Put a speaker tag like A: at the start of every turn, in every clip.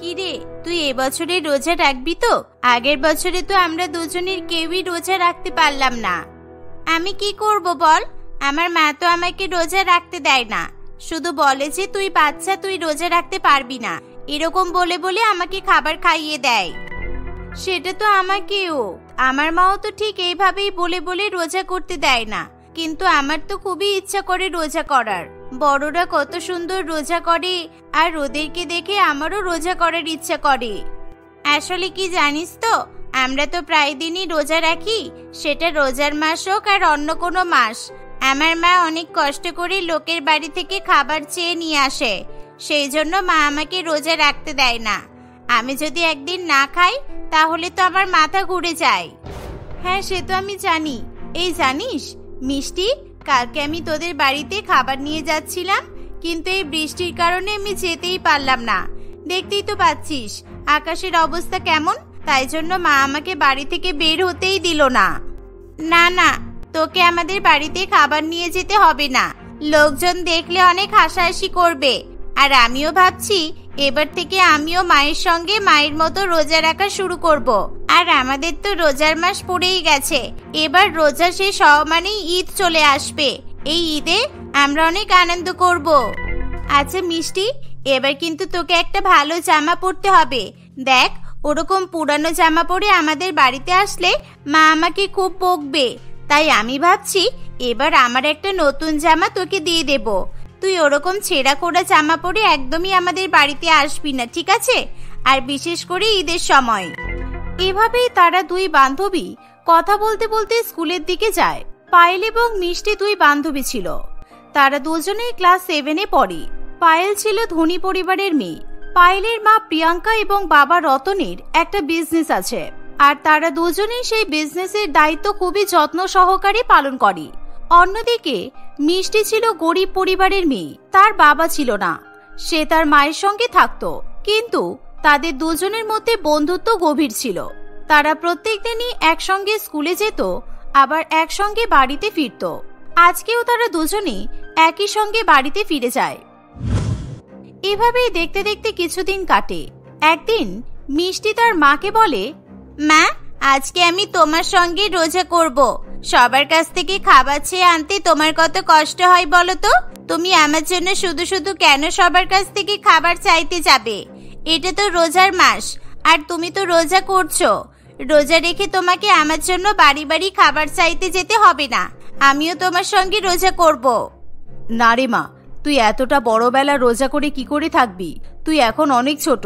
A: কিরে, তুই এবছরে রোজা রাখবি তো? আগের বছরে তো আমরা দুজনের কেউই রোজা রাখতে পারলাম না। আমি কি করব বল, আমার মা তো আমাকে রোজা রাখতে দেয় না, শুধু বলে যে তুই বাচ্চা, তুই রোজা রাখতে পারবি না, এরকম বলে বলে আমাকে খাবার খাইয়ে দেয়। সেটা তো আমাকেও, আমার মাও তো ঠিক এইভাবেই বলে বলে রোজা করতে দেয় না, কিন্তু আমার তো খুবই ইচ্ছা করে রোজা করার। বড়রা কত সুন্দর রোজা করে, আর ওদেরকে দেখে আমারও রোজা করার ইচ্ছা করে। আসলে কি জানিস তো, আমরা তো প্রায় দিনই রোজা রাখি, সেটা রোজার মাস হোক আর অন্য কোনো মাস। আমার মা অনেক কষ্ট করে লোকের বাড়ি থেকে খাবার চেয়ে নিয়ে আসে, সেই জন্য মা আমাকে রোজা রাখতে দেয় না। আমি যদি একদিন না খাই তাহলে তো আমার মাথা ঘুরে যায়। হ্যাঁ, সে তো আমি জানি। এই জানিস মিষ্টি, কালকে আমি তোদের বাড়িতে খাবার নিয়ে যাচ্ছিলাম, কিন্তু এই বৃষ্টির কারণে আমি যেতেই পারলাম না। দেখতেই তো পাচ্ছিস আকাশের অবস্থা কেমন, তাই জন্য মা আমাকে বাড়ি থেকে বের হতেই দিল না। না না, তোকে আমাদের বাড়িতে খাবার নিয়ে যেতে হবে না, লোকজন দেখলে অনেক হাসাহাসি করবে। আর আমিও ভাবছি এবার থেকে আমিও মায়ের সঙ্গে মায়ের মতো রোজা রাখা শুরু করব। আর আমাদের তো রোজার মাস পড়েই গেছে, এবার রোজা শেষ হওয়া মানেই ঈদ চলে আসবে। এই ঈদে আমরা অনেক আনন্দ করব। আচ্ছা মিষ্টি, এবার কিন্তু তোকে একটা ভালো জামা পরতে হবে। দেখ, ওরকম পুরানো জামা পরে আমাদের বাড়িতে আসলে মা আমাকে খুব বকবে, তাই আমি ভাবছি এবার আমার একটা নতুন জামা তোকে দিয়ে দেব। তুই ওরকম ছেঁড়া খোড়া জামা পরে একদমই আমাদের বাড়িতে আসবি না, ঠিক আছে? আর বিশেষ করে ঈদের সময়। এভাবেই তারা দুই বান্ধবী কথা বলতে বলতে স্কুলের দিকে যায়। পায়েল এবং মিষ্টি দুই বান্ধবী ছিল, তারা দুজনেই ক্লাস 7-এ পড়ে। পায়েল ছিল ধনী পরিবারের মেয়ে। পায়েলের মা প্রিয়াঙ্কা এবং বাবা রতনের একটা বিজনেস আছে, আর তারা দুজনেই সেই বিজনেসের দায়িত্ব খুবই যত্ন সহকারে পালন করে। অন্যদিকে মিষ্টি ছিল গরিব পরিবারের মেয়ে, তার বাবা ছিল না, সে তার মায়ের সঙ্গে থাকতো, কিন্তু তাদের দুজনের মধ্যে বন্ধুত্ব গভীর ছিল। তারা প্রত্যেকদিনই একসঙ্গে স্কুলে যেত, আবার একসঙ্গে বাড়িতে ফিরত। আজকেও তারা দুজনেই একই সঙ্গে বাড়িতে ফিরে যায়। এভাবেই দেখতে দেখতে কিছুদিন কাটে। একদিন মিষ্টি তার মাকে বলে, মা, আজকে আমি তোমার সঙ্গে রোজা করব। সবার কাছ থেকে খাবার চেয়ে আনতে তোমার কত কষ্ট হয় বলো তো? তুমি আমার জন্য শুধু শুধু কেন সবার কাছ থেকে খাবার চাইতে যাবে? এটা তো রোজার মাস, আর তুমি তো রোজা করছো। রোজা রেখে তোমাকে আমার জন্য বাড়ি বাড়ি খাবার চাইতে যেতে হবে না, আমিও তোমার সঙ্গে রোজা করব।
B: না রে মা, তুই এতটা বড়বেলা রোজা করে কি করে থাকবি? তুই এখন অনেক ছোট,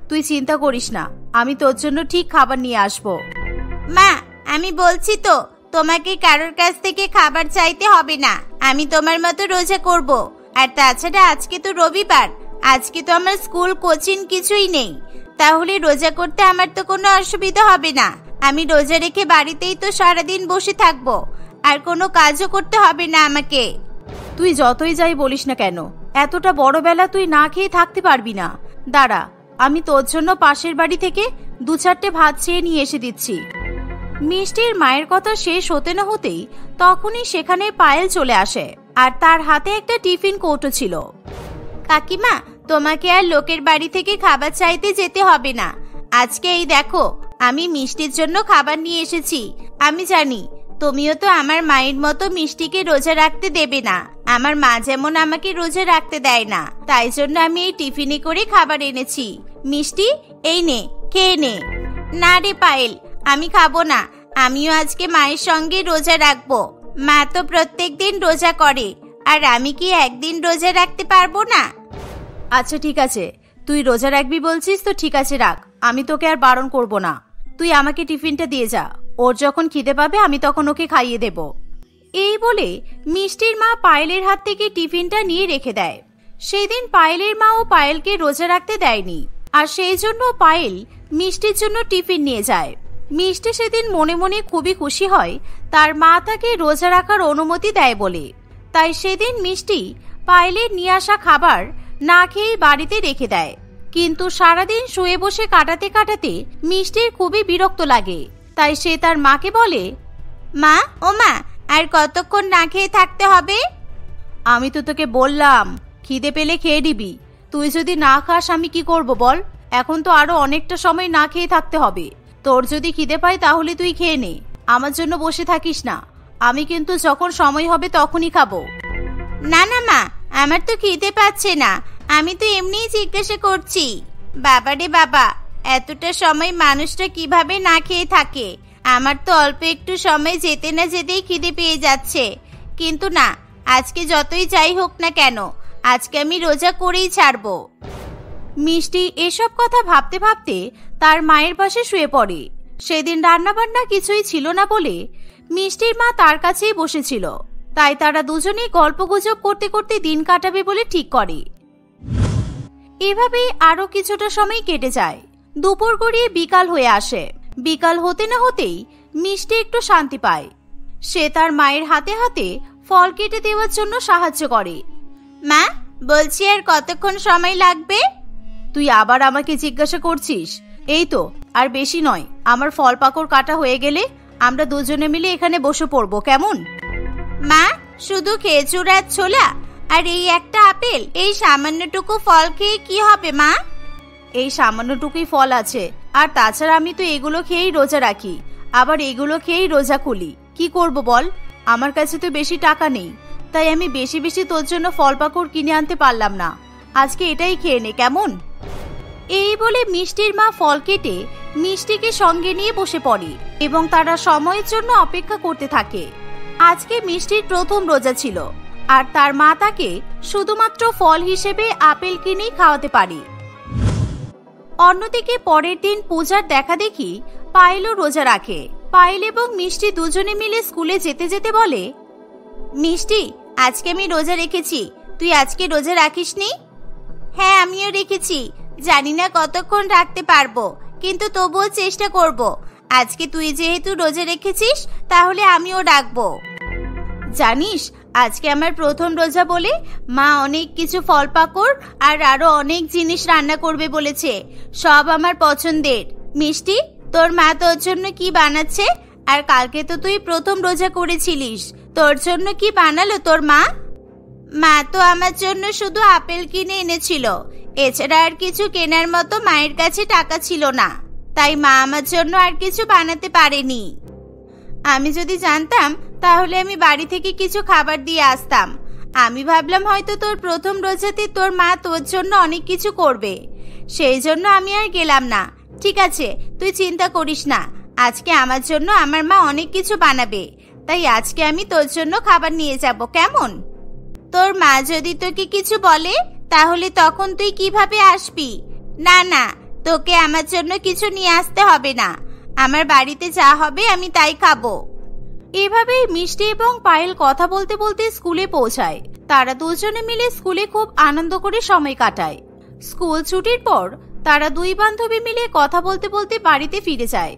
B: তুই চিন্তা করিস না, আমি তোর জন্য ঠিক খাবার নিয়ে আসবো।
A: মা, আমি বলছি তো তোমাকে কারোর কাছ থেকে খাবার চাইতে হবে না, আমি তোমার মতো রোজা করব। আর তাছাড়া আজকে তো রবিবার, আজকে তো আমার স্কুল কোচিং কিছুই নেই, তাহলে রোজা করতে আমার তো কোনো অসুবিধা হবে না। আমি রোজা রেখে বাড়িতেই তো সারাদিন বসে থাকবো, আর কোনো কাজও করতে হবে না আমাকে।
B: তুই যতই যাই বলিস না কেন, এতটা বড়বেলা তুই না খেয়ে থাকতে পারবি না। দাঁড়া, আমি তোর জন্য পাশের বাড়ি থেকে 2-4টে ভাত চেয়ে নিয়ে এসে দিচ্ছি। মিষ্টির মায়ের কথা শেষ হতে না হতেই তখনই সেখানে পায়েল চলে আসে, আর তার হাতে একটা টিফিন কৌটো ছিল।
A: কাকিমা, তোমাকে আর লোকের বাড়ি থেকে খাবার চাইতে যেতে হবে না। আজকে এই দেখো, আমি মিষ্টির জন্য খাবার নিয়ে এসেছি। আমি জানি তুমিও তো আমার মায়ের মতো মিষ্টিকে রোজা রাখতে দেবে না, আমার মা যেমন আমাকে রোজা রাখতে দেয় না, তাই জন্য আমি এই টিফিনে করে খাবার এনেছি। মিষ্টি, এই নে, খেয়ে নে। না রে পায়েল, আমি খাবো না, আমিও আজকে মায়ের সঙ্গে রোজা রাখবো। মা তো প্রত্যেকদিন রোজা করে, আর আমি কি একদিন রোজা রাখতে পারবো না?
B: আচ্ছা ঠিক আছে, তুই রোজা রাখবি বলছিস তো ঠিক আছে রাখ, আমি তোকে আর বারণ করব না। তুই আমাকে টিফিনটা দিয়ে যা, ওর যখন খিদে পাবে আমি তখন ওকে খাইয়ে দেব। এই বলে মিষ্টির মা পায়েলের হাত থেকে টিফিনটা নিয়ে রেখে দেয়। সেই দিন পায়েলের মা ও পায়েলকে রোজা রাখতে দেয়নি, আর সেই জন্য পায়েল মিষ্টির জন্য টিফিন নিয়ে যায়। মিষ্টি সেদিন মনে মনে খুবই খুশি হয় তার মা তাকে রোজা রাখার অনুমতি দেয় বলে। তাই সেদিন মিষ্টি পায়েলের নিয়ে আসা খাবার না খেয়ে বাড়িতে রেখে দেয়। কিন্তু সারাদিন শুয়ে বসে কাটাতে কাটাতে মিষ্টির খুবই বিরক্ত লাগে, তাই সে তার মাকে বলে,
A: মা, ও মা, আর কতক্ষণ না খেয়ে থাকতে হবে?
B: আমি তো তোকে বললাম খিদে পেলে খেয়ে নিবি, তুই যদি না খাস আমি কি করব বল? এখন তো আরো অনেকটা সময় না খেয়ে থাকতে হবে। তোর যদি খিদে পায় তাহলে তুই খেয়ে নে, আমার জন্য বসে থাকিস না। আমি কিন্তু যখন সময় হবে তখনই খাবো।
A: না না মা, আমার তো খিদে পাচ্ছে না, আমি তো এমনিই জিজ্ঞাসা করছি। বাবারে বাবা, এতটা সময় মানুষটা কিভাবে না খেয়ে থাকে? আমার তো অল্প একটু সময় যেতে না যেতেই খিদে পেয়ে যাচ্ছে। কিন্তু না, আজকে যতই যাই হোক না কেন, আজকে আমি রোজা করেই ছাড়বো।
B: মিষ্টি এসব কথা ভাবতে ভাবতে তার মায়ের পাশে শুয়ে পড়ে। সেদিন রান্নাবান্না কিছুই ছিল না বলে মিষ্টির মা তার কাছেই বসেছিল। তাই তারা দুজনেই গল্পগুজব করতে করতে দিন কাটাবে বলে ঠিক করে। এভাবেই আরো কিছুটা সময় কেটে যায়। দুপুর গড়িয়ে বিকাল হয়ে আসে। বিকাল হতে না হতেই মিষ্টি একটু শান্তি পায়। সে তার মায়ের হাতে হাতে ফল কেটে দেওয়ার জন্য সাহায্য করে।
A: মা, বলছি আর কতক্ষণ সময় লাগবে?
B: তুই আবার আমাকে জিজ্ঞাসা করছিস? এই তো আর বেশি নয়, আমার ফল পাকড় কাটা হয়ে গেলে আমরা দুজনে মিলে এখানে বসে পড়বো, কেমন?
A: মা, শুধু খেজুর আর ছোলা আর এই একটা আপেল, এই সামান্যটুকু ফল খেয়ে কি হবে মা?
B: এই সামান্যটুকুই ফল আছে, আর তাছাড়া আমি তো এগুলো খেয়েই রোজা রাখি, আবার এগুলো খেয়েই রোজা খুলি। কি করব বল? আমার কাছে তো বেশি টাকা নেই, তাই আমি বেশি বেশি তোর জন্য ফল পাকড় কিনে আনতে পারলাম না। আজকে এটাই খেয়ে নে, কেমন? এই বলে মিষ্টির মা ফল কেটে মিষ্টিকে সঙ্গে নিয়ে বসে পড়ে এবং তারা সময়ের জন্য অপেক্ষা করতে থাকে। আজকে মিষ্টির প্রথম রোজা ছিল, আর তার মা তাকে শুধুমাত্র ফল হিসেবে আপেল কিনেই খাওয়াতে পারে। অন্যদিকে পরের দিন পূজার দেখা দেখি পায়েলও রোজা রাখে। পায়েল এবং মিষ্টি দুজনে মিলে স্কুলে যেতে যেতে বলে,
A: মিষ্টি, আজকে আমি রোজা রেখেছি, তুই আজকে রোজা রাখিসনি? হ্যাঁ, আমিও রেখেছি। জানি না কতক্ষণ রাখতে পারবো, কিন্তু তবুও চেষ্টা করব। আজকে তুই যেহেতু রোজা রেখেছিস, তাহলে আমিও রাখবো। জানিস, আজকে আমার প্রথম রোজা বলে মা অনেক কিছু ফল পাকড় আর আরো অনেক জিনিস রান্না করবে বলেছে, সব আমার পছন্দের। মিষ্টি, তোর মা তোর জন্য কি বানাচ্ছে? আর কালকে তো তুই প্রথম রোজা করেছিলিস, তোর জন্য কি বানালো তোর মা? মা তো আমার জন্য শুধু আপেল কিনে এনেছিল, এছাড়া আর কিছু কেনার মতো মায়ের কাছে টাকা ছিল না, তাই মা আমার জন্য আর কিছু বানাতে পারেনি। আমি যদি জানতাম তাহলে আমি বাড়ি থেকে কিছু খাবার দিয়ে আসতাম। আমি ভাবলাম হয়তো তোর প্রথম রোজাতে তোর মা তোর জন্য অনেক কিছু করবে, সেই জন্য আমি আর গেলাম না। ঠিক আছে, তুই চিন্তা করিস না, আজকে আমার জন্য আমার মা অনেক কিছু বানাবে, তাই আজকে আমি তোর জন্য খাবার নিয়ে যাব, কেমন? তোর মা যদি তোকে কিছু বলে তাহলে তখন তুই কিভাবে আসবি? না না, তোকে আমার জন্য কিছু নিয়ে আসতে হবে না, আমার বাড়িতে যা হবে আমি তাই খাবো।
B: এভাবেই মিষ্টি এবং পায়েল কথা বলতে বলতে স্কুলে পৌঁছায়। তারা দুজনে মিলে স্কুলে খুব আনন্দ করে সময় কাটায়। স্কুল ছুটির পর তারা দুই বান্ধবী মিলে কথা বলতে বলতে বাড়িতে ফিরে যায়।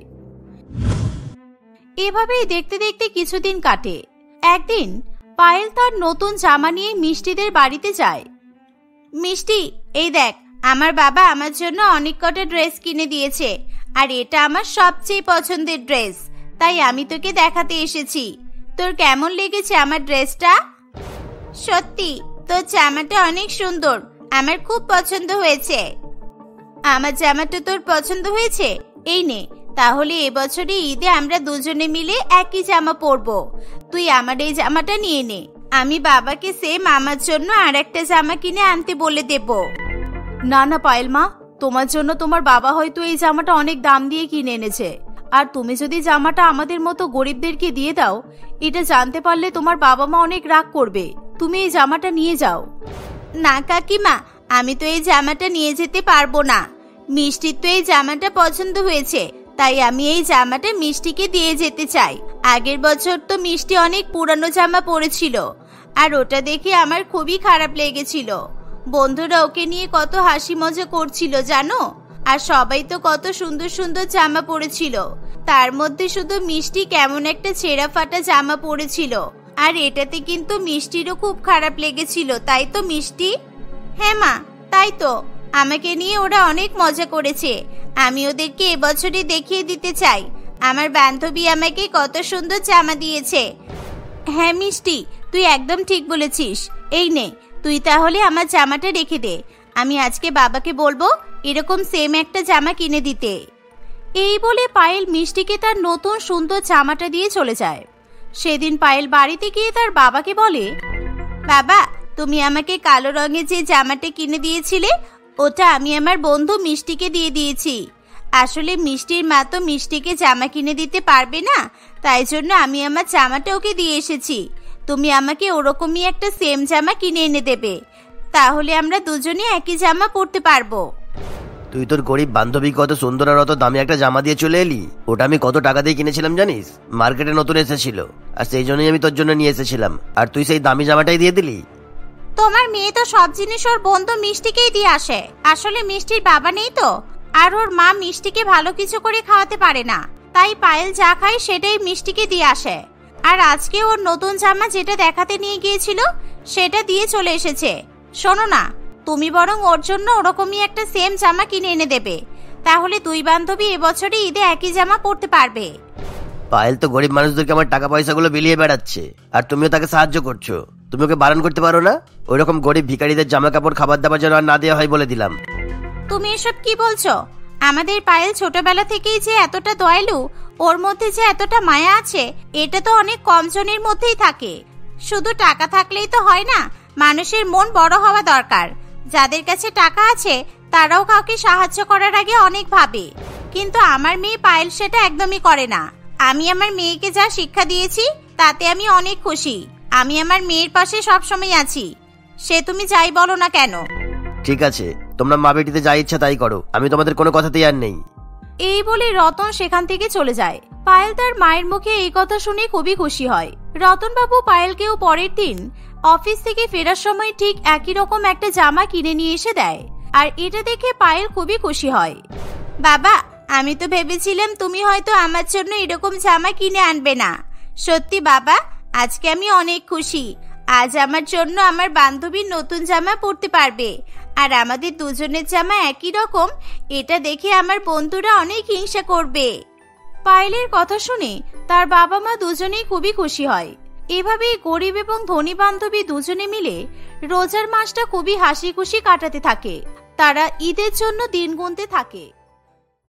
B: এভাবেই দেখতে দেখতে কিছুদিন কাটে। একদিন পায়েল তার নতুন জামা নিয়ে মিষ্টিদের বাড়িতে যায়।
A: মিষ্টি, এই দেখ, আমার বাবা আমার জন্য অনেক কটা ড্রেস কিনে দিয়েছে, আর এটা আমার সবচেয়ে পছন্দের ড্রেস, তাই আমি তোকে দেখাতে এসেছি। তোর কেমন লেগেছে আমার ড্রেসটা? সত্যি তোর জামাটা অনেক সুন্দর, আমার খুব পছন্দ হয়েছে। আমার জামাটা তোর পছন্দ হয়েছে? এই নে, তাহলে এবছরে ঈদে আমরা দুজনে মিলে একই জামা পরবো। তুই আমার এই জামাটা নিয়ে নে, আমি বাবাকে সেম আমার জন্য আর একটা জামা কিনে আনতে বলে দেব।
B: না না পায়েল মা, তোমার জন্য তোমার বাবা হয়তো এই জামাটা অনেক দাম দিয়ে কিনে এনেছে, আর তুমি যদি জামাটা আমাদের মতো গরিবদেরকে দিয়ে দাও, এটা জানতে পারলে তোমার বাবা মা অনেক রাগ করবে। তুমি এই জামাটা নিয়ে যাও।
A: না কাকিমা, আমি তো এই জামাটা নিয়ে যেতে পারবো না। মিষ্টির তো এই জামাটা পছন্দ হয়েছে, তাই আমি এই জামাটা মিষ্টিকে দিয়ে যেতে চাই। আগের বছর তো মিষ্টি অনেক পুরানো জামা পরেছিল, আর ওটা দেখে আমার খুবই খারাপ লেগেছিল। বন্ধুরা ওকে নিয়ে কত হাসি মজা করছিল জানো, আর সবাই তো কত সুন্দর সুন্দর জামা পরেছিল, তার মধ্যে শুধু মিষ্টি কেমন একটা ছেঁড়া ফাটা জামা পরেছিল, আর এটাতে কিন্তু মিষ্টিরও খুব খারাপ লেগেছিল, তাই তো মিষ্টি? হ্যাঁ মা, তাই তো, আমাকে নিয়ে ওরা অনেক মজা করেছে। আমি ওদেরকে এবছরই দেখিয়ে দিতে চাই আমার বান্ধবী আমাকে কত সুন্দর জামা দিয়েছে। হ্যাঁ মিষ্টি, তুই একদম ঠিক বলেছিস। এই নে, তুই তাহলে আমার জামাটা রেখে দে, আমি আজকে বাবাকে বলবো এরকম সেম একটা জামা কিনে দিতে।
B: এই বলে পায়েল মিষ্টিকে তার নতুন সুন্দর জামাটা দিয়ে চলে যায়। সেদিন পায়েল বাড়িতে গিয়ে তার বাবাকে বলে,
A: বাবা, তুমি আমাকে কালো রঙের যে জামাটা কিনে দিয়েছিলে ওটা আমি আমার বন্ধু মিষ্টিকে দিয়ে দিয়েছি। আসলে মিষ্টির মা তো মিষ্টিকে জামা কিনে দিতে পারবে না, তাই জন্য আমি আমার জামাটা ওকে দিয়ে এসেছি। তুমি আমাকে ওরকমই একটা সেম জামা কিনে এনে দেবে, তাহলে আমরা দুজনে একই জামা পরতে পারবো।
C: তুই তোর গরিব বান্ধবী কত সুন্দর আর অত দামি একটা জামা দিয়ে চলে এলি। ওটা আমি কত টাকা দিয়ে কিনেছিলাম জানিস? মার্কেটে নতুন এসেছিল, আর সেই জন্যই আমি তোর জন্য নিয়ে এসেছিলাম, আর তুই সেই দামি জামাটাই দিয়ে দিলি।
A: তোমার মেয়ে তো সব জিনিস ওর বন্ধু মিষ্টিকেই দিয়ে আসে। আসলে মিষ্টির বাবা নেই তো, আর ওর মা মিষ্টিকে ভালো কিছু করে খাওয়াতে পারে না, তাই পায়েল যা খায় সেটাই মিষ্টিকে দিয়ে আসে। আর আজকে ওর নতুন জামা যেটা দেখাতে নিয়ে গিয়েছিল সেটা দিয়ে চলে এসেছে। শোনো না, তুমি বরং ওর জন্য ওরকমই একটা সেম জামা কিনে এনে দেবে, তাহলে দুই বান্ধবী এবছরে ঈদে একই জামা পরতে পারবে।
C: পায়েল তো গরিব মানুষদেরকে আমার টাকা পয়সাগুলো বিলিয়ে বেড়াচ্ছে, আর তুমিও তাকে সাহায্য করছো। তুমি ওকে বারণ করতে পারো না? ওই রকম গরিব ভিখারিদের জামা কাপড় খাবার দাবার যেন আর না দেওয়া হয় বলে দিলাম।
A: তুমি এসব কি বলছো? আমাদের পায়েল ছোটবেলা থেকেই যে এতটা দয়ালু, ওর মধ্যে যে এতটা মায়া আছে, এটা তো অনেক কম জনের মধ্যেই থাকে। শুধু টাকা থাকলেই তো হয় না, মানুষের মন বড় হওয়া দরকার। যাদের কাছে টাকা আছে তারাও কাউকে সাহায্য করার আগে অনেক ভাবে, কিন্তু আমার মেয়ে পায়েল সেটা একদমই করে না। আমি আমার মেয়েকে যা শিক্ষা দিয়েছি তাতে আমি অনেক খুশি। আমি আমার মেয়ের পাশে সবসময় আছি, সে তুমি যাই বলো না কেন।
C: ঠিক আছে, তোমরা মা বেটিতে যা ইচ্ছা তাই করো, আমি তোমাদের কোনো কথাতেই আর নেই।
B: এই বলে রতন সেখান থেকে চলে যায়। পায়েল তার মায়ের মুখে এই কথা শুনে খুবই খুশি হয়। রতনবাবু পায়েলকেও পরের দিন অফিস থেকে ফেরার সময় ঠিক একই রকম একটা জামা কিনে নিয়ে এসে দেয়, আর এটা দেখে পায়েল খুবই খুশি হয়।
A: বাবা, আমি তো ভেবেছিলাম তুমি হয়তো আমার জন্য এরকম জামা কিনে আনবে না। সত্যি বাবা, আজকে আমি অনেক খুশি। আজ আমার জন্য আমার বান্ধবী নতুন জামা পরতে পারবে, আর আমাদের দুজনের জামা একই রকম, এটা দেখে আমার বন্ধুরা অনেক হিংসা করবে।
B: পায়েলের কথা শুনে তার বাবা মা দুজনেই খুবই খুশি হয়। এভাবেই গরিব এবং ধনী বান্ধবী দুজনে মিলে রোজার মাসটা খুবই হাসি খুশি কাটাতে থাকে। তারা ঈদের জন্য দিন গুনতে থাকে।